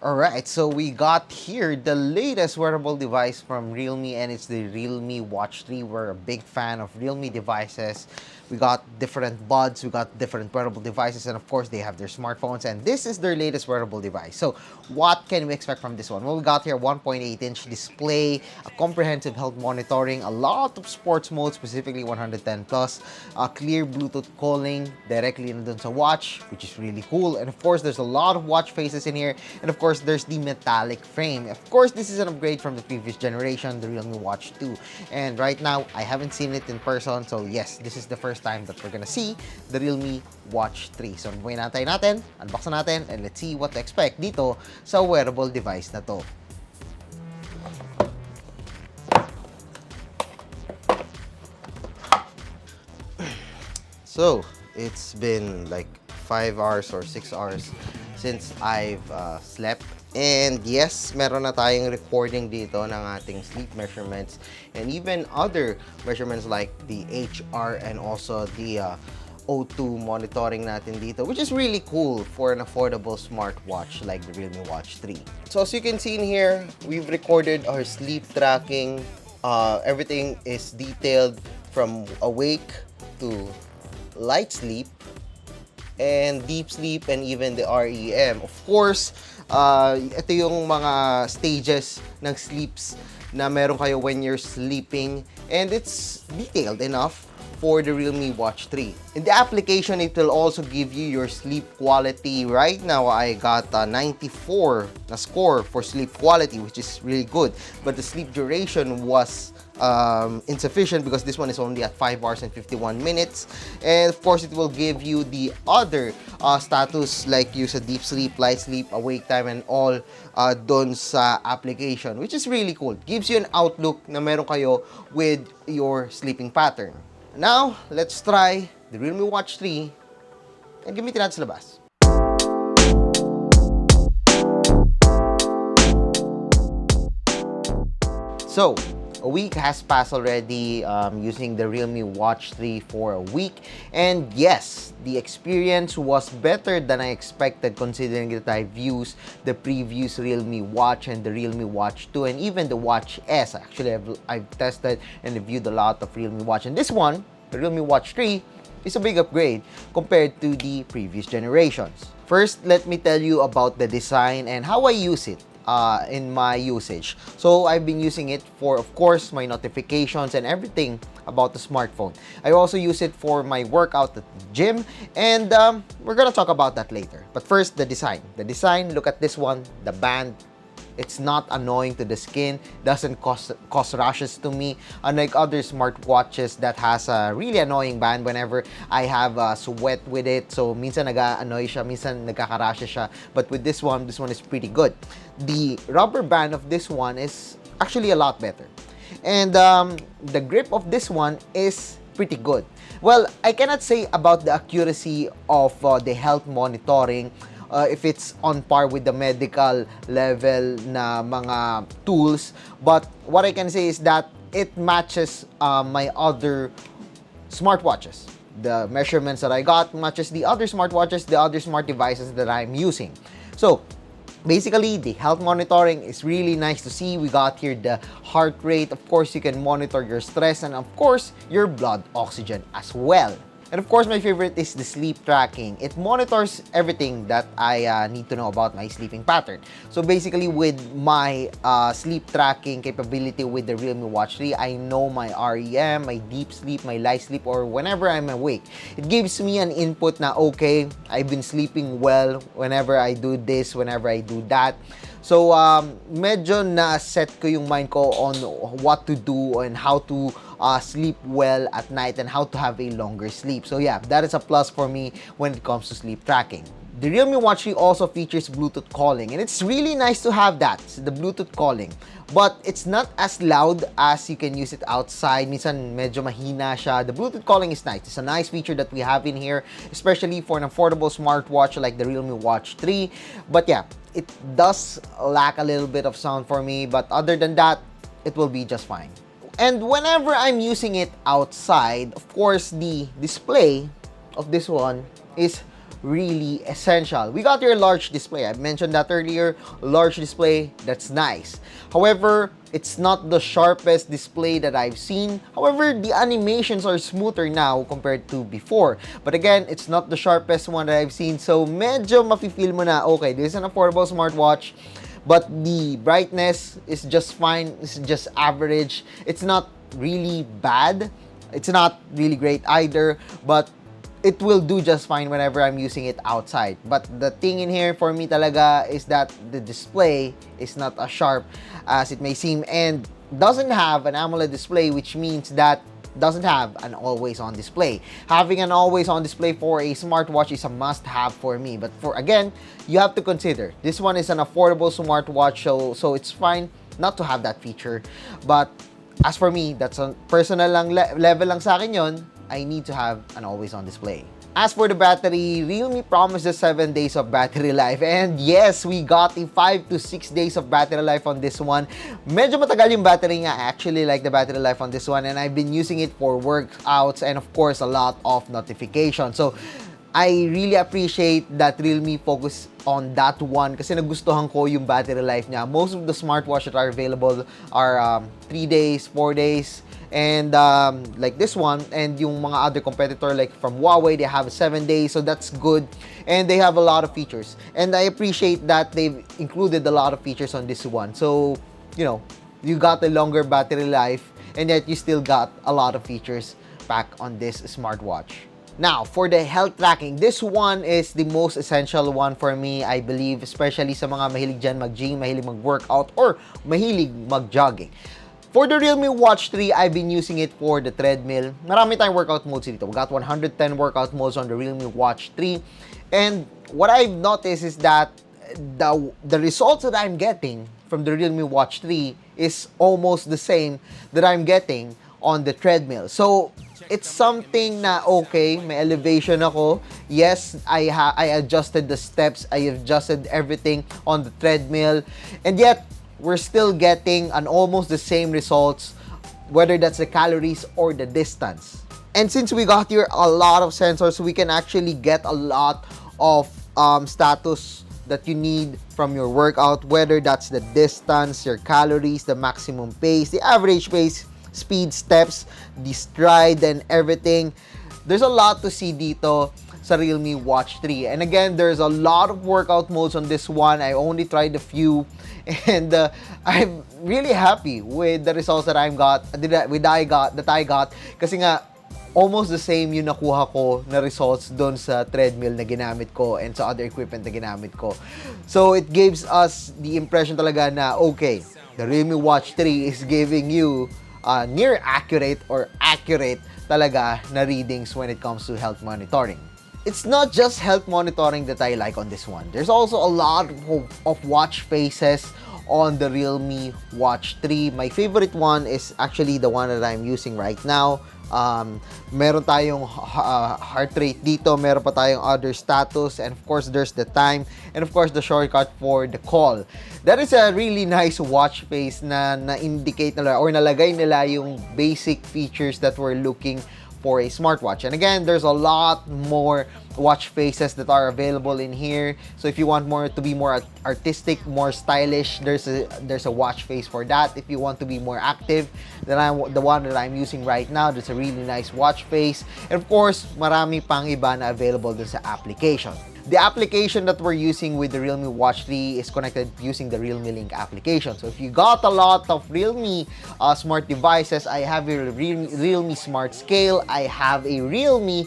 Alright, so we got here the latest wearable device from Realme, and it's the Realme Watch 3. We're a big fan of Realme devices. We got different buds, we got different wearable devices, and of course they have their smartphones, and this is their latest wearable device. So what can we expect from this one? Well, we got here 1.8-inch display, a comprehensive health monitoring, a lot of sports modes, specifically 110 plus, clear Bluetooth calling directly in dun sa watch, which is really cool. And of course, there's a lot of watch faces in here, and of course, there's the metallic frame. Of course, this is an upgrade from the previous generation, the Realme Watch 2. And right now, I haven't seen it in person, so yes, this is the first time that we're gonna see the Realme Watch 3. So, buhay natin, unbox na natin, and let's see what to expect dito sa wearable device na to. So, it's been like 5 hours or 6 hours since I've slept. And yes, meron na tayong recording dito ng ating sleep measurements and even other measurements like the HR and also the O2 monitoring natin dito, which is really cool for an affordable smartwatch like the Realme Watch 3. So as you can see in here, we've recorded our sleep tracking. Everything is detailed from awake to light sleep and deep sleep and even the REM. Of course, ito yung mga stages ng sleeps na meron kayo when you're sleeping, and it's detailed enough for the Realme Watch 3. In the application, it will also give you your sleep quality. Right now, I got 94 na score for sleep quality, which is really good. But the sleep duration was insufficient because this one is only at 5 hours and 51 minutes. And of course, it will give you the other status like you sa deep sleep, light sleep, awake time, and all dun sa application, which is really cool. Gives you an outlook na meron kayo with your sleeping pattern. Now, let's try the Realme Watch 3 and gamitin natin sa labas. So, a week has passed already using the Realme Watch 3 for a week. And yes, the experience was better than I expected considering that I've used the previous Realme Watch and the Realme Watch 2 and even the Watch S. Actually, I've tested and reviewed a lot of Realme Watch. And this one, the Realme Watch 3, is a big upgrade compared to the previous generations. First, let me tell you about the design and how I use it in my usage. So I've been using it for, of course, my notifications and everything about the smartphone. I also use it for my workout at the gym, and we're gonna talk about that later. But first, the design. The design, look at this one, the band. It's not annoying to the skin, doesn't cause rashes to me, unlike other smartwatches that has a really annoying band whenever I have sweat with it. So minsan naga-annoy siya, minsan nagkaka-rashes siya. But with this one is pretty good. The rubber band of this one is actually a lot better. And the grip of this one is pretty good. Well, I cannot say about the accuracy of the health monitoring, if it's on par with the medical level na mga tools, but what I can say is that it matches my other smartwatches. The measurements that I got matches the other smartwatches, the other smart devices that I'm using. So basically, the health monitoring is really nice to see. We got here the heart rate. Of course, you can monitor your stress and of course, your blood oxygen as well. And of course, my favorite is the sleep tracking. It monitors everything that I need to know about my sleeping pattern. So basically, with my sleep tracking capability with the Realme Watch 3, I know my REM, my deep sleep, my light sleep, or whenever I'm awake. It gives me an input na, okay, I've been sleeping well whenever I do this, whenever I do that. So, medyo na-set ko yung mind ko on what to do and how to sleep well at night and how to have a longer sleep. So yeah, that is a plus for me when it comes to sleep tracking. The Realme Watch 3 also features Bluetooth calling, and it's really nice to have that, the Bluetooth calling. But it's not as loud as you can use it outside. Minsan medyo mahina siya. The Bluetooth calling is nice. It's a nice feature that we have in here, especially for an affordable smartwatch like the Realme Watch 3. But yeah, it does lack a little bit of sound for me, but other than that, it will be just fine. And whenever I'm using it outside, of course, the display of this one is really essential. We got your large display. I mentioned that earlier. Large display, that's nice. However, it's not the sharpest display that I've seen. However, the animations are smoother now compared to before. But again, it's not the sharpest one that I've seen. So medyo mafe-feel mo na, okay, this is an affordable smartwatch, but the brightness is just fine. It's just average. It's not really bad. It's not really great either, but it will do just fine whenever I'm using it outside. But the thing in here for me talaga is that the display is not as sharp as it may seem and doesn't have an AMOLED display, which means that doesn't have an always-on display. Having an always-on display for a smartwatch is a must-have for me. But for again, you have to consider this one is an affordable smartwatch, so it's fine not to have that feature. But as for me, that's a personal lang level lang sa akin yon. I need to have an always-on display. As for the battery, Realme promises 7 days of battery life. And yes, we got a 5 to 6 days of battery life on this one. Medyo matagal yung battery nga. I actually like the battery life on this one. And I've been using it for workouts and of course a lot of notifications. So, I really appreciate that Realme focus on that one kasi nagustuhan ko yung battery life niya. Most of the smartwatches that are available are 3 days, 4 days, and like this one, and yung mga other competitor like from Huawei, they have 7 days, so that's good, and they have a lot of features, and I appreciate that they've included a lot of features on this one. So, you know, you got a longer battery life, and yet you still got a lot of features back on this smartwatch. Now, for the health tracking, this one is the most essential one for me, I believe, especially sa mga mahilig dyan mag-gym, mahilig mag-workout, or mahilig mag-jogging. For the Realme Watch 3, I've been using it for the treadmill. Marami tayong workout modes dito. We got 110 workout modes on the Realme Watch 3. And what I've noticed is that the results that I'm getting from the Realme Watch 3 is almost the same that I'm getting on the treadmill. So, it's something na okay, may elevation ako. Yes, I adjusted the steps, I adjusted everything on the treadmill, and yet we're still getting an almost the same results, whether that's the calories or the distance. And since we got here a lot of sensors, we can actually get a lot of status that you need from your workout, whether that's the distance, your calories, the maximum pace, the average pace, speed, steps, the stride, and everything. There's a lot to see dito sa Realme Watch 3. And again, there's a lot of workout modes on this one. I only tried a few, and I'm really happy with the results that I got. Kasi nga, almost the same yung nakuha ko na results doon sa treadmill na ginamit ko and sa other equipment na ginamit ko. So, it gives us the impression talaga na, okay, the Realme Watch 3 is giving you near accurate or accurate talaga na readings when it comes to health monitoring. It's not just health monitoring that I like on this one. There's also a lot of watch faces on the Realme Watch 3. My favorite one is actually the one that I'm using right now. Meron tayong heart rate dito, meron pa tayong other status, and of course there's the time, and of course the shortcut for the call. That is a really nice watch face na na-indicate nila or nalagay nila yung basic features that we're looking for a smartwatch. And again, there's a lot more watch faces that are available in here. So if you want more to be more artistic, more stylish, there's a watch face for that. If you want to be more active, then the one that I'm using right now, there's a really nice watch face. And of course, marami pang iba na available dun sa application. The application that we're using with the Realme Watch 3 is connected using the Realme Link application. So if you got a lot of Realme smart devices, I have a Realme Smart Scale, I have a Realme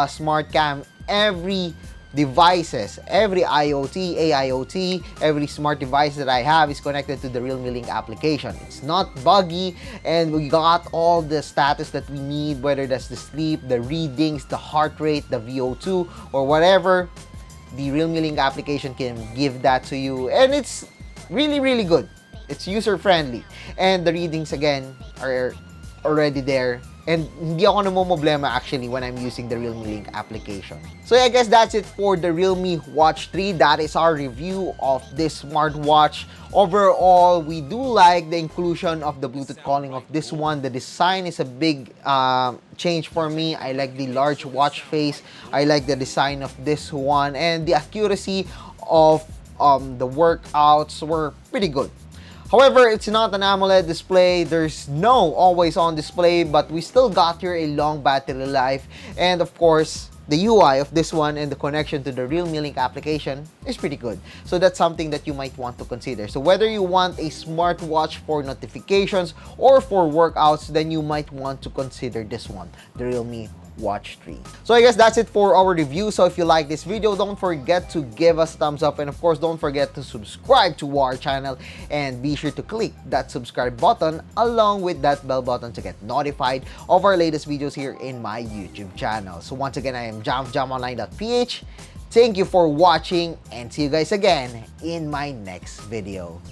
Smart Cam, every devices, every IoT, AIoT, every smart device that I have is connected to the Realme Link application. It's not buggy, and we got all the status that we need, whether that's the sleep, the readings, the heart rate, the VO2, or whatever. The Realme Link application can give that to you, and it's really, good. It's user-friendly, and the readings, again, are already there And hindi ako namomblema actually when I'm using the Realme Link application. So yeah, I guess that's it for the Realme Watch 3. That is our review of this smartwatch. Overall, we do like the inclusion of the Bluetooth calling of this one. The design is a big change for me. I like the large watch face. I like the design of this one. And the accuracy of the workouts were pretty good. However, it's not an AMOLED display. There's no always-on display, but we still got here a long battery life. And of course, the UI of this one and the connection to the Realme Link application is pretty good. So that's something that you might want to consider. So whether you want a smartwatch for notifications or for workouts, then you might want to consider this one, the Realme Watch 3. So I guess that's it for our review. So if you like this video, don't forget to give us a thumbs up, and of course don't forget to subscribe to our channel, and be sure to click that subscribe button along with that bell button to get notified of our latest videos here in my YouTube channel. So once again, I am jamonline.ph. Thank you for watching, and see you guys again in my next video.